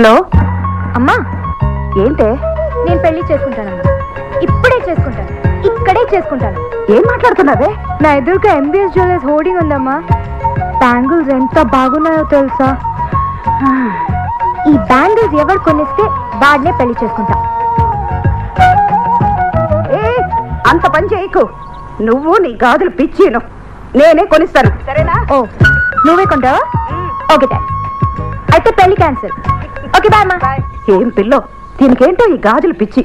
Hello అమ్మా, ఏంటే? నేను పెళ్లి చేసుకుంటానమ్మా. ఇప్పుడే చేసుకుంటాను, ఇక్కడే చేసుకుంటాను. ఏం మాట్లాడుతున్నావే? నా ఎదురుగా ఎంబీఎస్ జ్యువెలర్స్ హోర్డింగ్ ఉందమ్మా. బ్యాంగిల్స్ ఎంత బాగున్నాయో తెలుసా? ఈ బ్యాంగిల్స్ ఎవరు కొనిస్తే వాడినే పెళ్లి చేసుకుంటా. అంత పని చేయకు. నువ్వు నీ గాజులు పిచ్చిను, నేనే కొనిస్తాను, సరేనా? ఓ, నువ్వే కొంటావా? ఓకే డాడ్, అయితే పెళ్లి క్యాన్సిల్. ఓకే బాయ్ అమ్మా. ఏం పిల్లో, దీనికేంటో ఈ గాజులు పిచ్చి.